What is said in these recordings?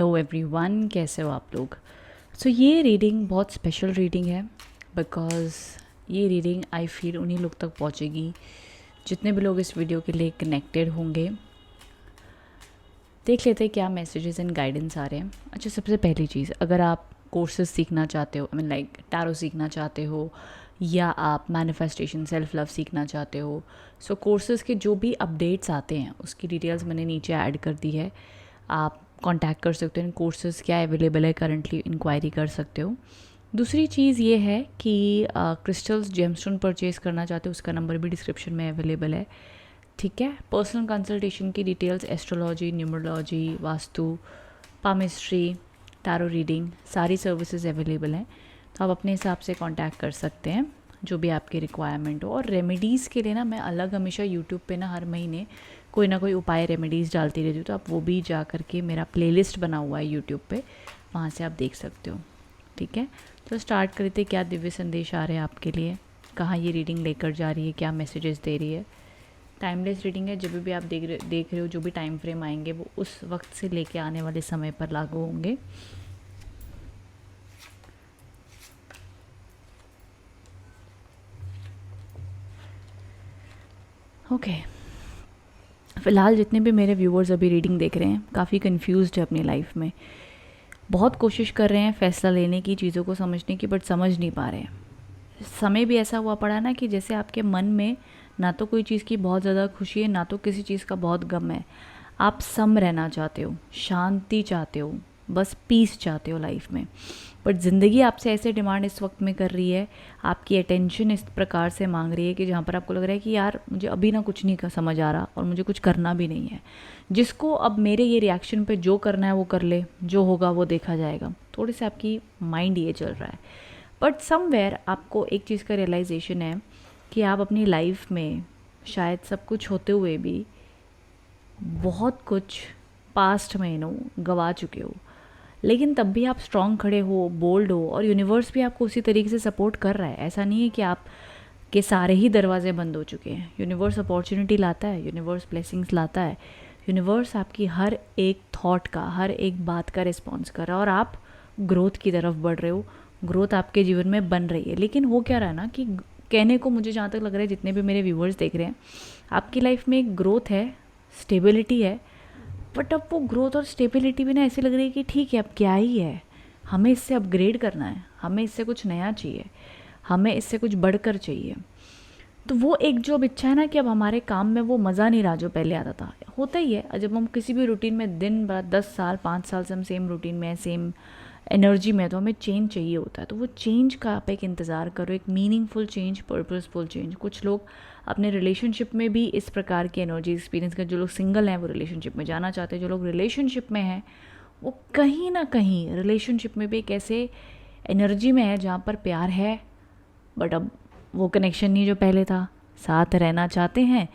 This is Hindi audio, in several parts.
हेलो एवरीवन, कैसे हो आप लोग। ये रीडिंग बहुत स्पेशल रीडिंग है बिकॉज़ ये रीडिंग आई फील उन्हीं लोग तक पहुंचेगी जितने भी लोग इस वीडियो के लिए कनेक्टेड होंगे। देख लेते हैं क्या मैसेजेस एंड गाइडेंस आ रहे हैं। अच्छा, सबसे पहली चीज़, अगर आप कोर्सेज सीखना चाहते हो, आई मीन लाइक टैरो सीखना चाहते हो या आप मैनिफेस्टेशन सेल्फ लव सीखना चाहते हो, कोर्सेज़ के जो भी अपडेट्स आते हैं उसकी डिटेल्स मैंने नीचे ऐड कर दी है। आप कांटेक्ट कर सकते हो, इन कोर्सेज़ क्या अवेलेबल है करंटली इंक्वायरी कर सकते हो। दूसरी चीज़ ये है कि क्रिस्टल्स जेमस्टोन परचेज़ करना चाहते हो, उसका नंबर भी डिस्क्रिप्शन में अवेलेबल है। ठीक है, पर्सनल कंसल्टेशन की details, astrology, numerology, vastu, palmistry, tarot reading, सारी सर्विसेज अवेलेबल हैं। तो आप अपने हिसाब से कांटेक्ट कर सकते हैं जो भी आपकी रिक्वायरमेंट हो। और रेमेडीज़ के लिए ना मैं अलग हमेशा यूट्यूब पे ना हर महीने कोई ना कोई उपाय रेमेडीज़ डालती रहती हूँ, तो आप वो भी जा करके मेरा प्लेलिस्ट बना हुआ है यूट्यूब पे, वहाँ से आप देख सकते हो। ठीक है, तो स्टार्ट करते, क्या दिव्य संदेश आ रहे हैं आपके लिए, कहाँ ये रीडिंग लेकर जा रही है, क्या मैसेजेस दे रही है। टाइमलेस रीडिंग है, जब भी आप देख रहे हो जो भी टाइम फ्रेम आएंगे वो उस वक्त से लेके आने वाले समय पर लागू होंगे। ओके, फ़िलहाल जितने भी मेरे व्यूअर्स अभी रीडिंग देख रहे हैं काफ़ी कंफ्यूज्ड है अपनी लाइफ में, बहुत कोशिश कर रहे हैं फ़ैसला लेने की, चीज़ों को समझने की, बट समझ नहीं पा रहे हैं। समय भी ऐसा हुआ पड़ा ना कि जैसे आपके मन में ना तो कोई चीज़ की बहुत ज़्यादा खुशी है, ना तो किसी चीज़ का बहुत गम है। आप सम रहना चाहते हो, शांति चाहते हो, बस पीस चाहते हो लाइफ में। बट ज़िंदगी आपसे ऐसे डिमांड इस वक्त में कर रही है, आपकी अटेंशन इस प्रकार से मांग रही है कि जहाँ पर आपको लग रहा है कि यार मुझे अभी ना कुछ नहीं समझ आ रहा और मुझे कुछ करना भी नहीं है। जिसको अब मेरे ये रिएक्शन पे जो करना है वो कर ले, जो होगा वो देखा जाएगा। थोड़ी सी आपकी माइंड ये चल रहा है। बट समवेयर आपको एक चीज़ का रियलाइजेशन है कि आप अपनी लाइफ में शायद सब कुछ होते हुए भी बहुत कुछ पास्ट में गवा चुके हो, लेकिन तब भी आप स्ट्रांग खड़े हो, बोल्ड हो, और यूनिवर्स भी आपको उसी तरीके से सपोर्ट कर रहा है। ऐसा नहीं है कि आप के सारे ही दरवाजे बंद हो चुके हैं। यूनिवर्स अपॉर्चुनिटी लाता है, यूनिवर्स ब्लेसिंग्स लाता है, यूनिवर्स आपकी हर एक थॉट का, हर एक बात का रिस्पॉन्स कर रहा है और आप ग्रोथ की तरफ बढ़ रहे हो, ग्रोथ आपके जीवन में बन रही है। लेकिन हो क्या रहा है ना कि कहने को मुझे जहाँ तक लग रहा है, जितने भी मेरे व्यूवर्स देख रहे हैं, आपकी लाइफ में एक ग्रोथ है, स्टेबिलिटी है, बट अब वो ग्रोथ और स्टेबिलिटी भी ना ऐसी लग रही है कि ठीक है अब क्या ही है, हमें इससे अपग्रेड करना है, हमें इससे कुछ नया चाहिए, हमें इससे कुछ बढ़कर चाहिए। तो वो एक जो अब इच्छा है ना कि अब हमारे काम में वो मज़ा नहीं रहा जो पहले आता था। होता ही है, जब हम किसी भी रूटीन में दिन भर 10 साल 5 साल से हम सेम रूटीन में, सेम एनर्जी में, तो हमें चेंज चाहिए होता है। तो वो चेंज का आप एक इंतज़ार करो, एक मीनिंगफुल चेंज, पर्पसफुल चेंज। कुछ लोग अपने रिलेशनशिप में भी इस प्रकार की एनर्जी एक्सपीरियंस कर, जो लोग सिंगल हैं वो रिलेशनशिप में जाना चाहते हैं, जो लोग रिलेशनशिप में हैं वो कहीं ना कहीं रिलेशनशिप में भी एक ऐसे एनर्जी में है जहाँ पर प्यार है, बट अब वो कनेक्शन नहीं जो पहले था। साथ रहना चाहते हैं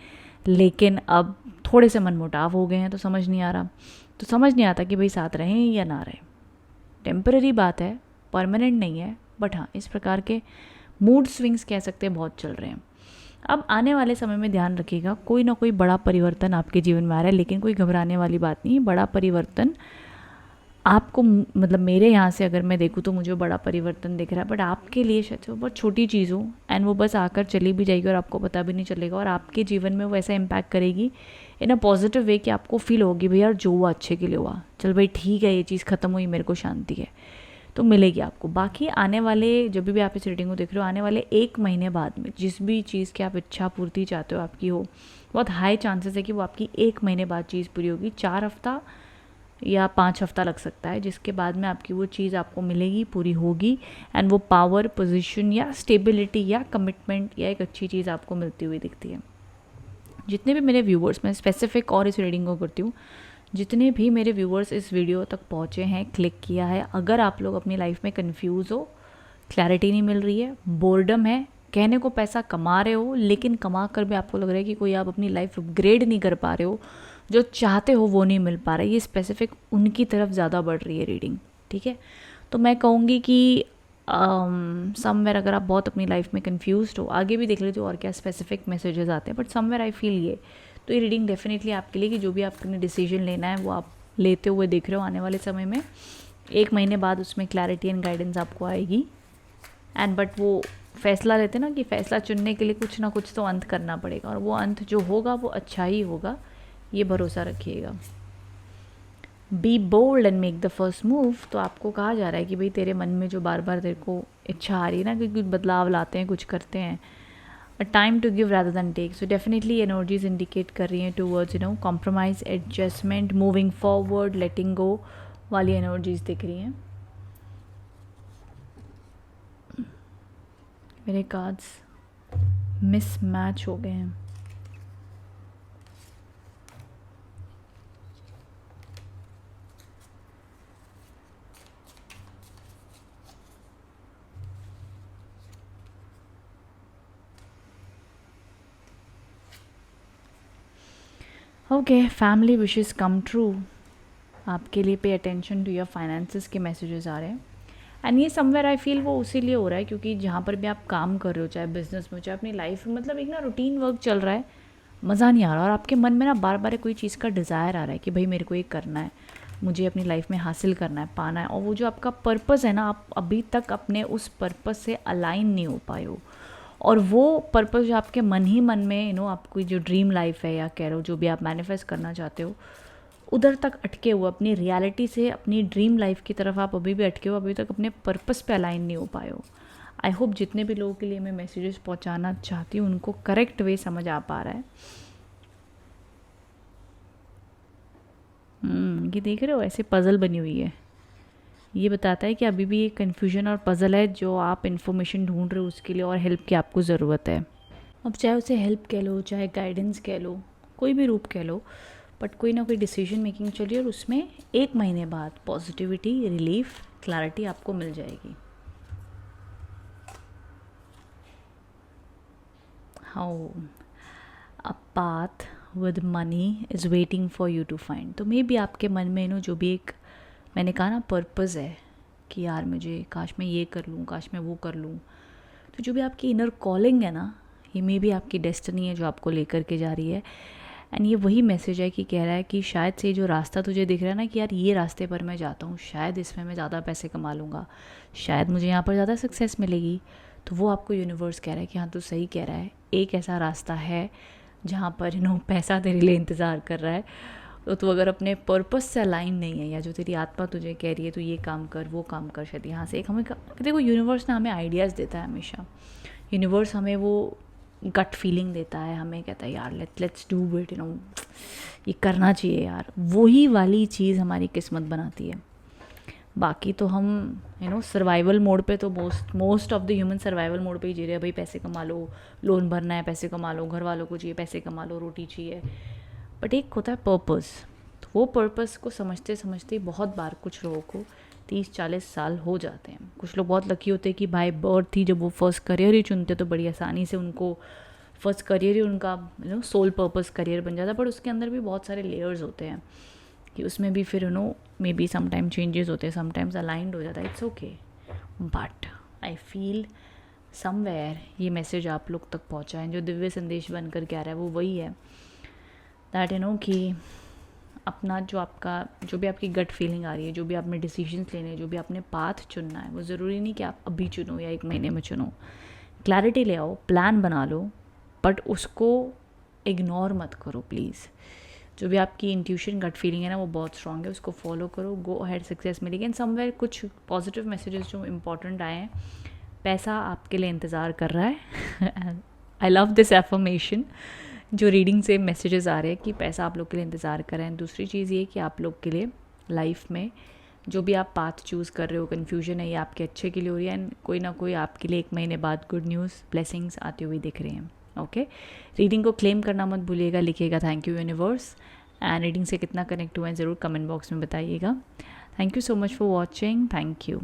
लेकिन अब थोड़े से मनमुटाव हो गए हैं, तो समझ नहीं आ रहा, तो समझ नहीं आता कि भाई साथ रहें या ना रहें। टेम्पररी बात है, परमानेंट नहीं है, बट हाँ इस प्रकार के मूड स्विंग्स कह सकते हैं बहुत चल रहे हैं। अब आने वाले समय में ध्यान रखिएगा, कोई ना कोई बड़ा परिवर्तन आपके जीवन में आ रहा है, लेकिन कोई घबराने वाली बात नहीं है। बड़ा परिवर्तन आपको, मतलब मेरे यहाँ से अगर मैं देखूँ तो मुझे बड़ा परिवर्तन दिख रहा है, बट आपके लिए शायद वो बहुत छोटी चीज़ हो एंड वो बस आकर चली भी जाएगी और आपको पता भी नहीं चलेगा, और आपके जीवन में वो ऐसा इम्पैक्ट करेगी इन अ पॉजिटिव वे कि आपको फील होगी भाई यार जो हुआ अच्छे के लिए हुआ, चल भाई ठीक है ये चीज़ ख़त्म हुई, मेरे को शांति है, तो मिलेगी आपको। बाकी आने वाले, जब भी आप इस रीडिंग को देख रहे हो, आने वाले 1 महीने बाद में जिस भी चीज़ की आप इच्छा पूर्ति चाहते हो आपकी हो, बहुत हाई चांसेस है कि वो आपकी 1 महीने बाद चीज़ पूरी होगी। 4 हफ्ता या 5 हफ्ता लग सकता है, जिसके बाद में आपकी वो चीज़ आपको मिलेगी, पूरी होगी, एंड वो पावर, पोजीशन या स्टेबिलिटी या कमिटमेंट या एक अच्छी चीज़ आपको मिलती हुई दिखती है। जितने भी मेरे व्यूवर्स, मैं स्पेसिफिक और इस रीडिंग को करती हूँ, जितने भी मेरे व्यूवर्स इस वीडियो तक पहुँचे हैं, क्लिक किया है, अगर आप लोग अपनी लाइफ में कन्फ्यूज़ हो, क्लैरिटी नहीं मिल रही है, बोर्डम है, कहने को पैसा कमा रहे हो लेकिन कमा कर भी आपको लग रहा है कि कोई आप अपनी लाइफ अपग्रेड नहीं कर पा रहे हो, जो चाहते हो वो नहीं मिल पा रहा है, ये स्पेसिफिक उनकी तरफ ज़्यादा बढ़ रही है रीडिंग। ठीक है, तो मैं कहूँगी कि समवेयर अगर आप बहुत अपनी लाइफ में कंफ्यूज्ड हो, आगे भी देख लीजिए और क्या स्पेसिफिक मैसेजेस आते हैं, बट समवेयर आई फील ये, तो ये रीडिंग डेफिनेटली आपके लिए कि जो भी आपने डिसीजन लेना है वो आप लेते हुए दिख रहे हो आने वाले समय में। 1 महीने बाद उसमें क्लैरिटी एंड गाइडेंस आपको आएगी। एंड बट वो फैसला लेते ना कि फ़ैसला चुनने के लिए कुछ ना कुछ तो अंत करना पड़ेगा, और वो अंत जो होगा वो अच्छा ही होगा, ये भरोसा रखिएगा। Be bold and make the first move. तो आपको कहा जा रहा है कि भाई तेरे मन में जो बार बार तेरे को इच्छा आ रही है ना कि कुछ बदलाव लाते हैं, कुछ करते हैं, a time to give rather than take. So definitely energies indicate कर रही हैं towards compromise, adjustment, moving forward, letting go वाली एनर्जीज दिख रही हैं। मेरे कार्ड्स मिसमैच हो गए हैं। Okay, family wishes come true. आपके लिए pay attention to your finances के मैसेजेस आ रहे हैं। एंड ये समवेयर आई फील वो उसी लिए हो रहा है क्योंकि जहाँ पर भी आप काम कर रहे हो, चाहे बिजनेस में, चाहे अपनी लाइफ में, मतलब एक ना रूटीन वर्क चल रहा है, मज़ा नहीं आ रहा, और आपके मन में ना बार बार कोई चीज़ का डिज़ायर आ रहा है कि भाई मेरे को ये करना है, मुझे अपनी लाइफ में हासिल करना है, पाना है, और वो जो आपका पर्पस है ना, आप अभी तक अपने उस पर्पस से अलाइन नहीं हो पाए हो। और वो पर्पस जो आपके मन ही मन में आपकी जो ड्रीम लाइफ है, या कह रहे हो जो भी आप मैनिफेस्ट करना चाहते हो, उधर तक अटके हुए, अपनी रियलिटी से अपनी ड्रीम लाइफ की तरफ आप अभी भी अटके हो, अभी तक अपने पर्पस पे अलाइन नहीं हो पाए हो। आई होप जितने भी लोगों के लिए मैं मैसेजेस पहुंचाना चाहती हूँ उनको करेक्ट वे समझ आ पा रहा है। ये देख रहे हो ऐसे पज़ल बनी हुई है, ये बताता है कि अभी भी ये कन्फ्यूजन और पज़ल है जो आप इन्फॉर्मेशन ढूंढ रहे हो उसके लिए, और हेल्प की आपको ज़रूरत है। अब चाहे उसे हेल्प कह लो, चाहे गाइडेंस कह लो, कोई भी रूप कह लो, बट कोई ना कोई डिसीजन मेकिंग चलिए, और उसमें 1 महीने बाद पॉजिटिविटी, रिलीफ, क्लैरिटी आपको मिल जाएगी। How a path with money is waiting for you to find. तो मे बी आपके मन में जो भी एक मैंने कहा ना पर्पज़ है कि यार मुझे काश मैं ये कर लूँ, काश मैं वो कर लूँ, तो जो भी आपकी इनर कॉलिंग है ना, ये मे बी आपकी डेस्टिनी है जो आपको लेकर के जा रही है। एंड ये वही मैसेज है कि कह रहा है कि शायद से जो रास्ता तुझे दिख रहा है ना कि यार ये रास्ते पर मैं जाता हूँ, शायद इसमें मैं ज़्यादा पैसे कमा लूँगा, शायद मुझे यहाँ पर ज़्यादा सक्सेस मिलेगी, तो वो आपको यूनिवर्स कह रहा है कि हाँ तू सही कह रहा है, एक ऐसा रास्ता है जहाँ पर पैसा तेरे लिए इंतज़ार कर रहा है। तो तू अगर अपने पर्पस से अलाइन नहीं है, या जो तेरी आत्मा तुझे कह रही है तो ये काम कर, वो काम कर, शायद यहाँ से एक हमें देखो यूनिवर्स ना हमें आइडियाज़ देता है हमेशा। यूनिवर्स हमें वो गट फीलिंग देता है, हमें कहता है यार लेट्स डू इट, ये करना चाहिए यार, वही वाली चीज़ हमारी किस्मत बनाती है। बाकी तो हम सर्वाइवल मोड पे, तो most of the human survival mode पे ही जी रहे हैं। भाई पैसे कमा लो, लोन भरना है, पैसे कमा लो, घर वालों को चाहिए पैसे कमा लो, रोटी चाहिए। बट एक होता है पर्पस, तो वो पर्पस को समझते समझते बहुत बार कुछ लोगों को 30-40 साल हो जाते हैं। कुछ लोग बहुत लकी होते हैं कि बाय बर्थ ही जब वो फर्स्ट करियर ही चुनते तो बड़ी आसानी से उनको फर्स्ट करियर ही उनका सोल पर्पस करियर बन जाता है। बट उसके अंदर भी बहुत सारे लेयर्स होते हैं कि उसमें भी फिर मे बी समटाइम चेंजेस होते हैं, समटाइम्स अलाइंड हो जाता है, it's okay. But I feel somewhere ये मैसेज आप लोग तक पहुँचा है, जो दिव्य संदेश बनकर के आ रहा है वो वही है दैट कि अपना जो भी आपकी गट फीलिंग आ रही है, जो भी आपने डिसीजंस लेने हैं, जो भी आपने पाथ चुनना है, वो ज़रूरी नहीं कि आप अभी चुनो या 1 महीने में चुनो। क्लैरिटी ले आओ, प्लान बना लो, बट उसको इग्नोर मत करो प्लीज़। जो भी आपकी इंट्यूशन गट फीलिंग है ना वो बहुत स्ट्रांग है, उसको फॉलो करो, गो अहेड, सक्सेस मिलेगी। एंड समवेयर कुछ पॉजिटिव मैसेजेस जो इंपॉर्टेंट आए हैं, पैसा आपके लिए इंतज़ार कर रहा है। आई लव दिस एफर्मेशन जो रीडिंग से मैसेजेस आ रहे हैं कि पैसा आप लोग के लिए इंतज़ार कर रहे हैं। दूसरी चीज़ ये कि आप लोग के लिए लाइफ में जो भी आप पाथ चूज़ कर रहे हो, कन्फ्यूजन है, ये आपके अच्छे के लिए हो रही है। एंड कोई ना कोई आपके लिए 1 महीने बाद गुड न्यूज़, ब्लेसिंग्स आती हुई दिख रही हैं। ओके, रीडिंग को क्लेम करना मत भूलिएगा, लिखिएगा thank you universe. And reading से कितना कनेक्ट हुआ है ज़रूर कमेंट बॉक्स में बताइएगा। Thank you so much for watching, thank you.